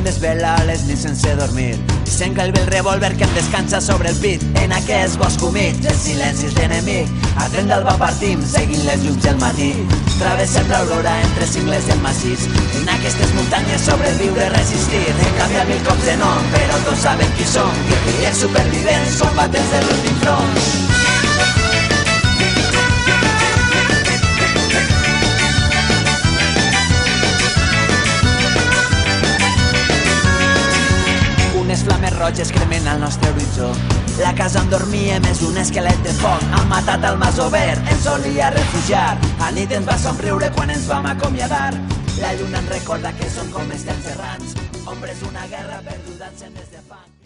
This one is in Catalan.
desvela les nits sense dormir. Sent que el revòlver que em descansa sobre el pit. En aquest bosc humit, els silencis d'enemic. A tren d'alba partim, seguint les llums del matí. Travessem l'aurora entre cingles del massís. En aquestes muntanyes sobreviure, resistir. Hem canviat 1000 cops de nom, però tots saben qui som. Guerrillers supervivents, combatents de l'últim front. Unes flames roges cremen al nostre horitzó. La casa on dormíem és un esquelet de foc. Han matat al mas obert, ens solia refugiar. A nit ens va somriure quan ens vam acomiadar. La lluna ens recorda que són com els temps errants. Ombres d'una guerra perduda en sendes de fang.